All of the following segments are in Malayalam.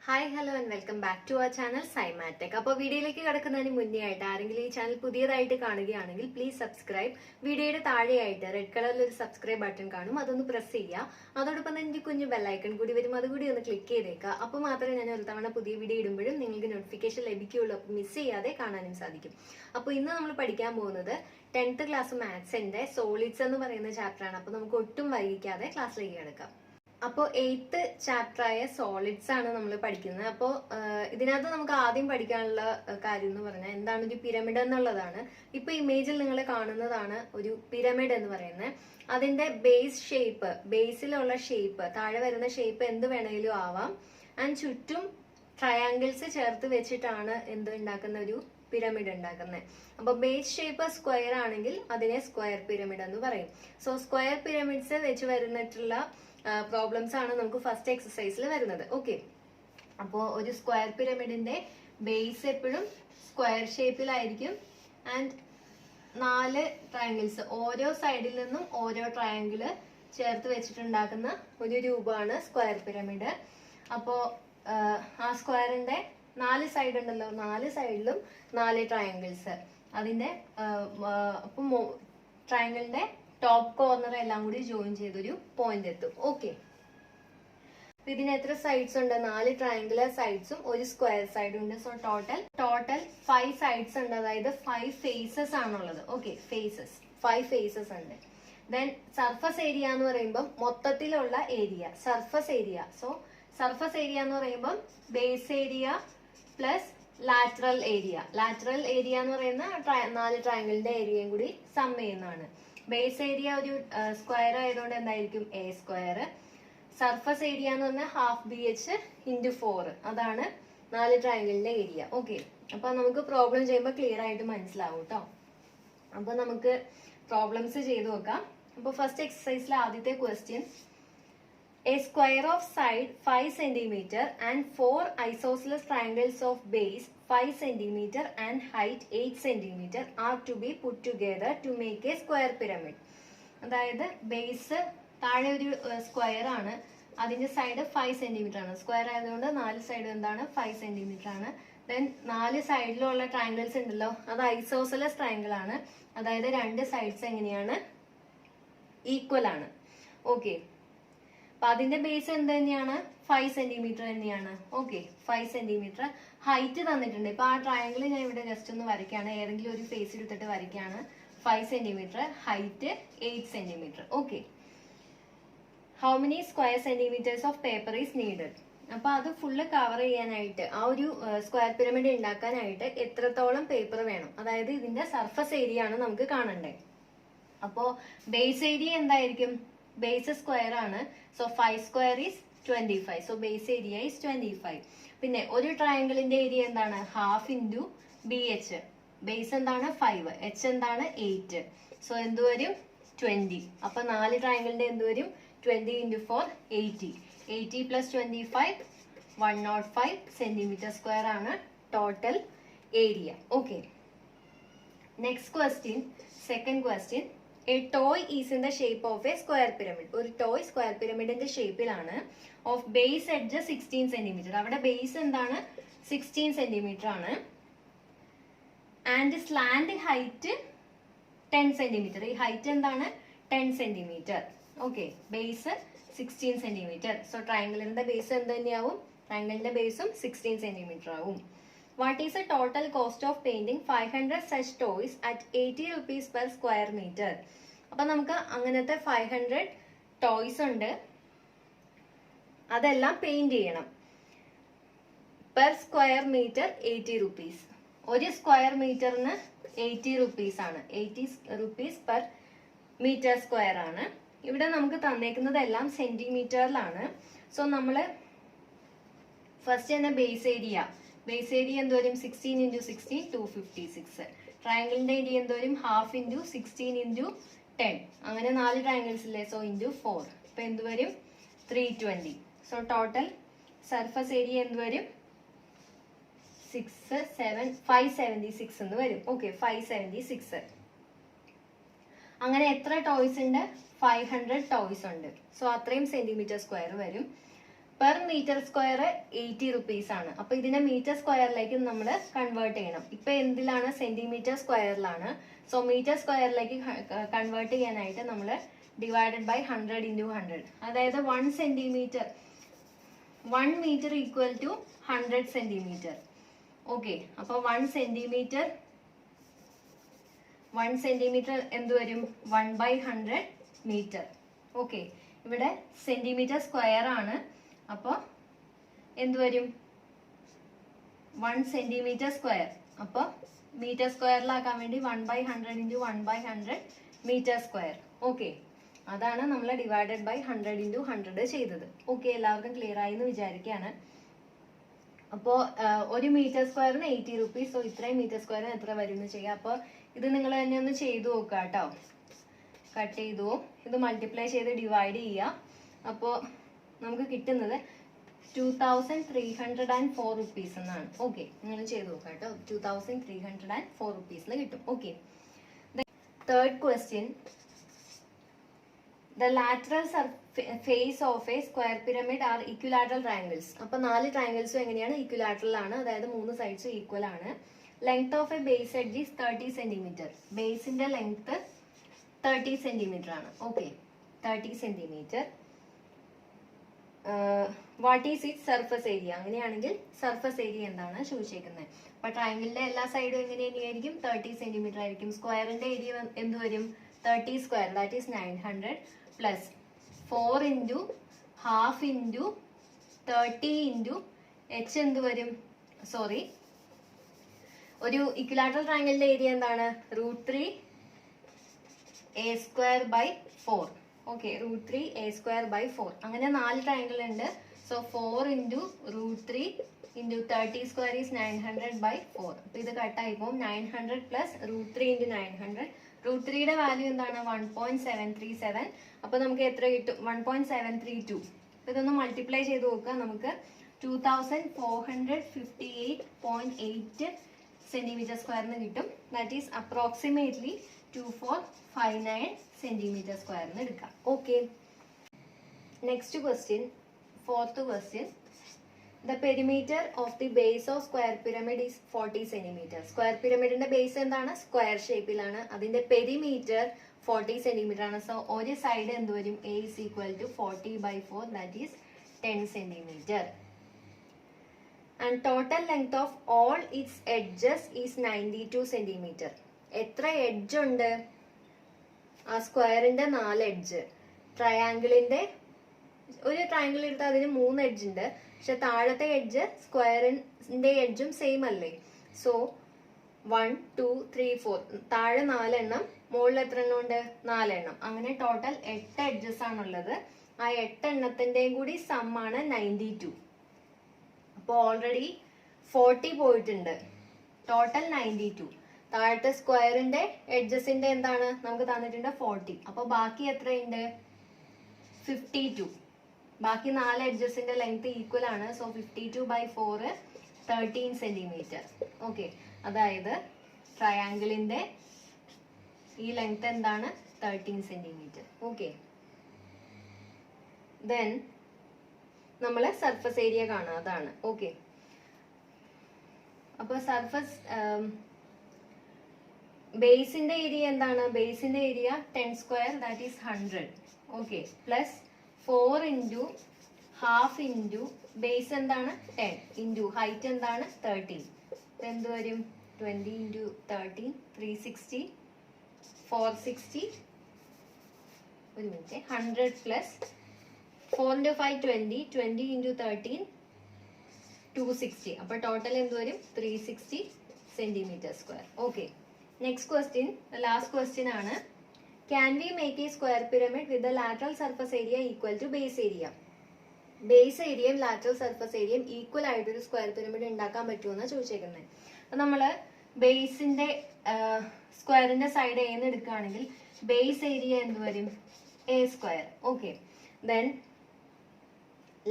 Hi hello and welcome back to our channel സൈമാറ്റെക്. അപ്പോൾ വീഡിയോയിലേക്ക് കിടക്കുന്നതിന് മുന്നേ ആയിട്ട് ആരെങ്കിലും ഈ ചാനൽ പുതിയതായിട്ട് കാണുകയാണെങ്കിൽ പ്ലീസ് സബ്സ്ക്രൈബ്. വീഡിയോയുടെ താഴെയായിട്ട് റെഡ് കളറിൽ ഒരു സബ്സ്ക്രൈബ് ബട്ടൺ കാണും, അതൊന്ന് പ്രസ് ചെയ്യുക. അതോടൊപ്പം തന്നെ എനിക്ക് കുഞ്ഞു ബെല്ലൈക്കൺ കൂടി വരും, അതുകൂടി ഒന്ന് ക്ലിക്ക് ചെയ്തേക്കുക. അപ്പോൾ മാത്രമേ ഞാൻ ഒരു തവണ പുതിയ വീഡിയോ ഇടുമ്പോഴും നിങ്ങൾക്ക് നോട്ടിഫിക്കേഷൻ ലഭിക്കുകയുള്ളൂ. അപ്പോൾ മിസ് ചെയ്യാതെ കാണാനും സാധിക്കും. അപ്പോൾ ഇന്ന് നമ്മൾ പഠിക്കാൻ പോകുന്നത് 10th ക്ലാസ് മാത്സിന്റെ സോളിഡ്സ് എന്ന് പറയുന്ന ചാപ്റ്ററാണ്. അപ്പോൾ നമുക്ക് ഒട്ടും വൈകിക്കാതെ ക്ലാസ്സിലേക്ക് കിടക്കാം. അപ്പോൾ 8th ചാപ്റ്ററായ സോളിഡ്സ് ആണ് നമ്മൾ പഠിക്കുന്നത്. അപ്പോൾ ഇതിനകത്ത് നമുക്ക് ആദ്യം പഠിക്കാനുള്ള കാര്യം എന്ന് പറഞ്ഞാൽ എന്താണ് ഒരു പിരമിഡ് എന്നുള്ളതാണ്. ഇപ്പൊ ഇമേജിൽ നിങ്ങൾ കാണുന്നതാണ് ഒരു പിരമിഡ് എന്ന് പറയുന്നത്. അതിന്റെ ബേസ് ഷേപ്പ്, ബേസിലുള്ള ഷേപ്പ്, താഴെ വരുന്ന ഷേപ്പ് എന്ത് വേണമെങ്കിലും ആവാം. ആൻഡ് ചുറ്റും ട്രയാങ്കിൾസ് ചേർത്ത് വെച്ചിട്ടാണ് എന്ത് ഉണ്ടാക്കുന്ന ഒരു പിരമിഡ് ഉണ്ടാക്കുന്നത്. അപ്പൊ ബേസ് ഷേപ്പ് സ്ക്വയർ ആണെങ്കിൽ അതിനെ സ്ക്വയർ പിരമിഡ് എന്ന് പറയും. സോ സ്ക്വയർ പിരമിഡ്സ് വെച്ച് വരുന്നിട്ടുള്ള പ്രോബ്ലംസ് ആണ് നമുക്ക് ഫസ്റ്റ് എക്സസൈസിൽ വരുന്നത്. ഓക്കെ, അപ്പോൾ ഒരു സ്ക്വയർ പിരമിഡിന്റെ ബേസ് എപ്പോഴും സ്ക്വയർ ഷേപ്പിലായിരിക്കും. ആൻഡ് 4 ട്രയാങ്കിൾസ്, ഓരോ സൈഡിൽ നിന്നും ഓരോ ട്രയാങ്കിള് ചേർത്ത് വെച്ചിട്ടുണ്ടാക്കുന്ന ഒരു രൂപമാണ് സ്ക്വയർ പിരമിഡ്. അപ്പോ ആ സ്ക്വയറിന്റെ 4 സൈഡ് ഉണ്ടല്ലോ, 4 സൈഡിലും 4 ട്രയാങ്കിൾസ്. അതിന്റെ ട്രയാങ്കിളിന്റെ ടോപ്പ് കോർണർ എല്ലാം കൂടി ജോയിൻ ചെയ്തൊരു പോയിന്റ് എത്തും. ഓക്കെ, ഇതിന് എത്ര സൈഡ്സ് ഉണ്ട്? 4 ട്രയാങ്കുലർ സൈഡ്സും ഒരു സ്ക്വയർ സൈഡും ഉണ്ട്. സോ ടോട്ടൽ 5 സൈഡ്സ് ഉണ്ട്, അതായത് 5 ഫേസസ് ആണുള്ളത്. ഓക്കെ, 5 ഫേസസ് ഉണ്ട്. ദെൻ സർഫസ് ഏരിയ എന്ന് പറയുമ്പോൾ മൊത്തത്തിലുള്ള area, surface area. So surface area എന്ന് പറയുമ്പോൾ base area plus lateral area. Lateral area എന്ന് പറയുന്ന 4 ട്രയാങ്കിളിന്റെ ഏരിയയും കൂടി സം ചെയ്യുന്നതാണ്. ബേസ് ഏരിയ ഒരു സ്ക്വയർ ആയതുകൊണ്ട് എന്തായിരിക്കും? A square. സർഫസ് ഏരിയ എന്ന് പറഞ്ഞാൽ ഹാഫ് BH × 4, അതാണ് 4 ട്രയാങ്കിളിന്റെ ഏരിയ. ഓക്കെ, അപ്പൊ നമുക്ക് പ്രോബ്ലം ചെയ്യുമ്പോൾ ക്ലിയർ ആയിട്ട് മനസ്സിലാവും കേട്ടോ. അപ്പൊ നമുക്ക് പ്രോബ്ലംസ് ചെയ്ത് നോക്കാം. അപ്പൊ ഫസ്റ്റ് എക്സസൈസിലെ ആദ്യത്തെ question, a square of side 5 cm and 4 isosceles triangles of base 5 cm and height 8 cm are to be put together to make a square pyramid. അതായത് ബേസ് താഴെ ഒരു സ്ക്വയർ ആണ്, അതിന്റെ സൈഡ് 5 cm ആണ്. സ്ക്വയർ ആയതുകൊണ്ട് 4 സൈഡ് എന്താണ്? 5 cm ആണ്. ദെൻ 4 സൈഡിലുള്ള ട്രയാങ്കിൾസ് ഉണ്ടല്ലോ, അത് ഐസോസെലസ് ട്രയാങ്കിൾ ആണ്. അതായത് 2 സൈഡ്സ് എങ്ങനെയാണ്? ഈക്വൽ ആണ്. ഓക്കെ, അപ്പൊ അതിന്റെ ബേസ് എന്ത് തന്നെയാണ്? 5 cm തന്നെയാണ്. ഓക്കെ, 5 cm ഹൈറ്റ് തന്നിട്ടുണ്ട്. ഇപ്പൊ ആ ട്രയാങ്കിൾ ഞാൻ ഇവിടെ ജസ്റ്റ് ഒന്ന് വരയ്ക്കാണ്, ഏതെങ്കിലും ഒരു ഫേസ് എടുത്തിട്ട് വരയ്ക്കാണ്. 5 cm, height 8 cm. Okay, how many square centimetres of paper is needed? അപ്പൊ അത് ഫുള്ള് കവർ ചെയ്യാനായിട്ട്, ആ ഒരു സ്ക്വയർ പിരമിഡ് ഉണ്ടാക്കാനായിട്ട് എത്രത്തോളം പേപ്പർ വേണം? അതായത് ഇതിന്റെ സർഫസ് ഏരിയ ആണ് നമുക്ക് കാണണ്ടേ. അപ്പോ ബേസ് ഏരിയ എന്തായിരിക്കും? ബേസ് സ്ക്വയർ ആണ്. So 5 square is 25. So base area is 25. പിന്നെ ഒരു ട്രയാങ്കിളിന്റെ ഏരിയ എന്താണ്? Half × BH. ബേസ് എന്താണ്? 5, H എന്താണ്? 8. സോ എന്ത് വരും? 20. അപ്പൊ 4 ട്രയാങ്കിളിന്റെ എന്ത് വരും? 20 × 4 80. 80 + 25 105 സെന്റിമീറ്റർ സ്ക്വയർ ആണ് total area. Okay, next question, second question, a toy is in the shape of a square pyramid. ഒരു ടോയ് സ്ക്വയർ പിരമിഡിന്റെ ഷേപ്പിലാണ്. Of base edge 16 cm. അവിടെ ബേസ് എന്താണ്? 16 cm ആണ്. And slant height 10 cm. ഈ ഹൈറ്റ് എന്താണ്? 10 cm. Okay, base 16 cm. So ട്രയാങ്കിളിന്റെ ബേസ് എന്ത് തന്നെയാവും? ട്രയാങ്കിളിന്റെ ബേസും 16 cm ആവും. What is the total cost of painting 500 such toys at 80 rupees per square meter? അപ്പൊ നമുക്ക് അങ്ങനത്തെ 500 ടോയ്സ് ഉണ്ട്, അതെല്ലാം പെയിന്റ് ചെയ്യണം. Per square metre 80 rupees. ഒരു സ്ക്വയർ മീറ്ററിന് 80 rupees ആണ്. 80 rupees പെർ മീറ്റർ സ്ക്വയർ ആണ്. ഇവിടെ നമുക്ക് തന്നേക്കുന്നതെല്ലാം സെന്റിമീറ്ററിലാണ്. സോ നമ്മള് ഫസ്റ്റ് തന്നെ ബേസ് ഏരിയ എന്ത് വരും? 16 × 16 256. ട്രയാങ്കിളിന്റെ ഏരിയ എന്ത് വരും? ഹാഫ് × 16 × 10. അങ്ങനെ 4 ട്രയാങ്കിൾസ് ഇല്ലേ? സോ × 4. അപ്പൊ എന്ത് വരും? 320. സോ ടോട്ടൽ സർഫസ് ഏരിയ എന്ത് വരും? 576 എന്ന് വരും. ഓക്കെ, 576. അങ്ങനെ എത്ര ടോയ്സ് ഉണ്ട്? 500 ടോയ്സ് ഉണ്ട്. സോ അത്രയും സെന്റിമീറ്റർ സ്ക്വയർ വരും. പെർ മീറ്റർ സ്ക്വയർ 80 റുപ്പീസ് ആണ്. അപ്പൊ ഇതിനെ മീറ്റർ സ്ക്വയറിലേക്ക് നമ്മൾ കൺവേർട്ട് ചെയ്യണം. ഇപ്പൊ എന്തിലാണ്? സെന്റിമീറ്റർ സ്ക്വയറിലാണ്. സോ മീറ്റർ സ്ക്വയറിലേക്ക് കൺവേർട്ട് ചെയ്യാനായിട്ട് നമ്മൾ ഡിവൈഡഡ് ബൈ 100 ഇൻറ്റു 100, അതായത് 1 centimetre 1 metre equal to 100 centimetre. Okay, അപ്പൊ 1 സെന്റിമീറ്റർ എന്ത് വരും? 1/100 മീറ്റർ. ഓക്കെ, ഇവിടെ സെന്റിമീറ്റർ സ്ക്വയർ ആണ്. അപ്പോൾ എന്ത് വരും? 1 സെന്റിമീറ്റർ സ്ക്വയർ. അപ്പോൾ മീറ്റർ സ്ക്വയറിലാക്കാൻ വേണ്ടി 1/100 ഇൻറ്റു 1/100 മീറ്റർ സ്ക്വയർ. ഓക്കെ, അതാണ് നമ്മൾ ഡിവൈഡഡ് ബൈ 100 ഇൻറ്റു 100 ചെയ്തത്. ഓക്കെ, എല്ലാവർക്കും ക്ലിയർ ആയി എന്ന് വിചാരിക്കുകയാണ്. അപ്പോൾ ഒരു മീറ്റർ സ്ക്വയറിന് 80 റുപ്പീസ്. സോ ഇത്രയും മീറ്റർ സ്ക്വയറിന് എത്ര വരും എന്ന് ചെയ്യാം. അപ്പോൾ ഇത് നിങ്ങൾ തന്നെ ഒന്ന് ചെയ്തു നോക്കുക കേട്ടോ. കട്ട് ചെയ്തു, ഇത് മൾട്ടിപ്ലൈ ചെയ്ത് ഡിവൈഡ് ചെയ്യുക. അപ്പോൾ നമുക്ക് കിട്ടുന്നത് 2304 റുപ്പീസ് എന്നാണ്. ഓക്കെ, നിങ്ങൾ ചെയ്ത് നോക്കുക കേട്ടോ. 2304 റുപ്പീസിന് കിട്ടും. Okay, third question. The lateral face of a square pyramid are equilateral triangles. അപ്പൊ 4 ട്രയാങ്കിൾസും എങ്ങനെയാണ്? ഇക്വിലാറ്ററൽ ആണ്, അതായത് 3 സൈഡ്സും ഈക്വൽ ആണ്. Length of a base edge is 30 centimetre. ബേസിന്റെ ലെങ്ത് 30 സെന്റിമീറ്റർ ആണ്. Okay, 30 centimetre. What is it surface area? അങ്ങനെയാണെങ്കിൽ സർഫസ് ഏരിയ എന്താണ് ചോദിച്ചേക്കുന്നത്. അപ്പൊ ട്രയാങ്കിളിന്റെ എല്ലാ സൈഡും എങ്ങനെയായിരിക്കും? 30 സെന്റിമീറ്റർ ആയിരിക്കും. സ്ക്വയറിന്റെ ഏരിയ എന്ത് വരും? 30 square, that is 900 plus 4 into half into 30 into h എന്ത് വരും? സോറി, ഒരു ഇക്വിലാറ്ററൽ ട്രയാങ്കിളിന്റെ ഏരിയ എന്താണ്? √3 a²/4. Okay, √3 a²/4. അങ്ങനെ 4 ട്രയാങ്കിൾ ഉണ്ട്. So 4 into √3 into 30 square is 900/4. അപ്പൊ ഇത് കട്ടായി പോകും. 900 പ്ലസ് √3 ഇൻറ്റു 900. √3യുടെ വാല്യൂ എന്താണ്? 1.737. അപ്പൊ നമുക്ക് എത്ര കിട്ടും? 1.732. അപ്പൊ ഇതൊന്ന് മൾട്ടിപ്ലൈ ചെയ്ത് നോക്കുക. നമുക്ക് 2458.8 സെന്റിമീറ്റർ സ്ക്വയറിന് കിട്ടും. ദാറ്റ് ഈസ് അപ്രോക്സിമേറ്റ്ലി 2459 സെന്റിമീറ്റർ സ്ക്വയറിന് എടുക്കാം. Okay, next question, fourth question. The perimeter of the base of square pyramid is 40 centimeter. Square പിരമിഡിന്റെ ബേസ് എന്താണ്? സ്ക്വയർ ഷേപ്പിലാണ്. അതിന്റെ പെരിമീറ്റർ 40 സെന്റിമീറ്റർ ആണ്. സോ ഒരു സൈഡ് എന്ത് വരും? A is equal to 40/4, that is 10 centimeter. And total length of all its edges is 92 centimeter. എത്ര എഡ്ജ് ഉണ്ട്? ആ സ്ക്വയറിന്റെ 4 എഡ്ജ്. ട്രയാങ്കിളിന്റെ ഒരു ട്രയാങ്കിൾ എടുത്താൽ അതിന് 3 എഡ്ജ് ഉണ്ട്. പക്ഷെ താഴത്തെ എഡ്ജ് സ്ക്വയറിന്റെ എഡ്ജും സെയിം അല്ലേ? സോ 1 2 3 4, താഴെ 4 എണ്ണം, മുകളിൽ എത്ര എണ്ണം ഉണ്ട്? 4 എണ്ണം. അങ്ങനെ ടോട്ടൽ 8 എഡ്ജസ് ആണുള്ളത്. ആ 8 എണ്ണത്തിന്റെയും കൂടി സം ആണ് 92. അപ്പൊ ഓൾറെഡി 40 പോയിട്ടുണ്ട്. ടോട്ടൽ 92. താഴത്തെ സ്ക്വയറിന്റെ എഡ്ജസിന്റെ എന്താണ് നമുക്ക് തന്നിട്ടുണ്ട്? 40. അപ്പൊ ബാക്കി എത്രയുണ്ട്? 52. ബാക്കി 4 എഡ്ജസിന്റെ ലെങ്ത് ഈക്വൽ ആണ്. So 52/4 13 centimetre. ഓക്കെ, അതായത് ട്രയാങ്കിളിന്റെ ഈ ലെങ്ത് എന്താണ്? 13 സെന്റിമീറ്റർ. ഓക്കെ, ദെൻ നമ്മള് സർഫസ് ഏരിയ കാണാം, അതാണ്. ഓക്കെ, അപ്പൊ സർഫസ് ബേസിന്റെ ഏരിയ എന്താണ്? ബേസിന്റെ area 10 square, that is 100. Okay, plus 4 into half into base എന്താണ്? 10 ഇൻറ്റു ഹൈറ്റ് എന്താണ്? 13. എന്ത് വരും? 20 ഇൻറ്റു 13 360 460. ഒരു മിനിറ്റ്, 100 പ്ലസ് 4 ഇൻറ്റു 5 20 20 ഇൻറ്റു 13 260. അപ്പൊ ടോട്ടൽ എന്ത് വരും? 360 centimetre square. Okay, next question, last question ആണ്. Can we make a square pyramid with the lateral surface area equal to base area? Base ഏരിയയും ലാറ്ററൽ സർഫസ് ഏരിയയും ഈക്വൽ ആയിട്ട് ഒരു സ്ക്വയർ പിരമിഡ് ഉണ്ടാക്കാൻ പറ്റുമെന്ന് ചോദിച്ചേക്കുന്നത്. അപ്പൊ നമ്മള് ബേസിന്റെ സ്ക്വയറിന്റെ സൈഡ് എന്ന് എടുക്കുകയാണെങ്കിൽ ബേസ് ഏരിയ എന്ത് വരും? A². Okay, then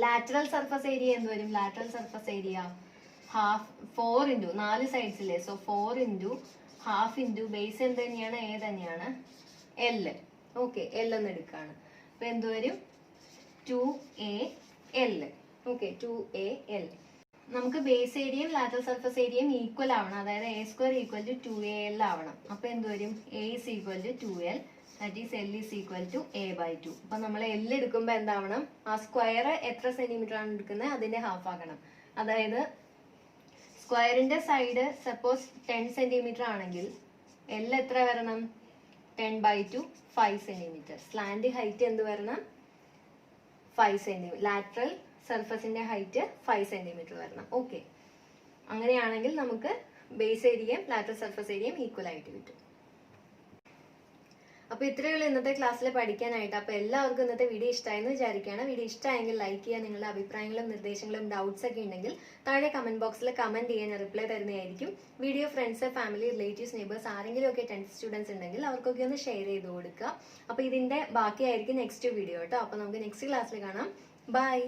lateral surface area എന്ത് വരും? Lateral surface area half 4 into 4 സൈഡ്സില്ലേ, so 4 into half into base എന്ത് തന്നെയാണ്? A തന്നെയാണ്, L. ഓക്കെ, L എന്ന് എടുക്കുകയാണ്. അപ്പൊ എന്ത് വരും? 2AL. Okay 2AL. നമുക്ക് ബേസ് ഏരിയയും ലാറ്ററൽ സർഫസ് ഏരിയയും ഈക്വൽ ആവണം, അതായത് A² ഈക്വൽ ടു 2AL ആവണം. അപ്പൊ എന്ത് വരും? A is equal to 2L, that is L is equal to A/2. അപ്പൊ നമ്മൾ L എടുക്കുമ്പോൾ എന്താവണം? ആ സ്ക്വയർ എത്ര സെന്റിമീറ്റർ ആണ് എടുക്കുന്നത് അതിന്റെ ഹാഫ് ആക്കണം. അതായത് സ്ക്വയറിന്റെ സൈഡ് സപ്പോസ് 10 സെന്റിമീറ്റർ ആണെങ്കിൽ L എത്ര വരണം? 10/2 5 സെന്റിമീറ്റർ. സ്ലാൻഡ് ഹൈറ്റ് എന്ത് വരണം? 5 സെന്റിമീറ്റർ. ലാറ്ററൽ സർഫസിന്റെ ഹൈറ്റ് 5 സെന്റിമീറ്റർ വരണം. ഓക്കെ, അങ്ങനെയാണെങ്കിൽ നമുക്ക് ബേസ് ഏരിയയും ലാറ്ററൽ സർഫസ് ഏരിയയും ഈക്വൽ ആയിട്ട് കിട്ടും. അപ്പൊ ഇത്രയുള്ള ഇന്നത്തെ ക്ലാസ്സിൽ പഠിക്കാനായിട്ട്. അപ്പൊ എല്ലാവർക്കും ഇന്നത്തെ വീഡിയോ ഇഷ്ടമായെന്ന് വിചാരിക്കുകയാണ്. വീഡിയോ ഇഷ്ടമായെങ്കിൽ ലൈക്ക് ചെയ്യുക. നിങ്ങളുടെ അഭിപ്രായങ്ങളും നിർദ്ദേശങ്ങളും ഡൗട്ട്സ് ഒക്കെ ഉണ്ടെങ്കിൽ താഴെ കമന്റ് ബോക്സിൽ കമന്റ് ചെയ്യാൻ റിപ്ലൈ തരുന്നതായിരിക്കും. Video friends, family, relatives, neighbours ആരെങ്കിലും ഒക്കെ 10th സ്റ്റുഡൻസ് ഉണ്ടെങ്കിൽ അവർക്കൊക്കെ ഒന്ന് ഷെയർ ചെയ്ത് കൊടുക്കുക. അപ്പൊ ഇതിന്റെ ബാക്കിയായിരിക്കും നെക്സ്റ്റ് വീഡിയോ കേട്ടോ. അപ്പൊ നമുക്ക് നെക്സ്റ്റ് ക്ലാസ്സിൽ കാണാം. ബൈ.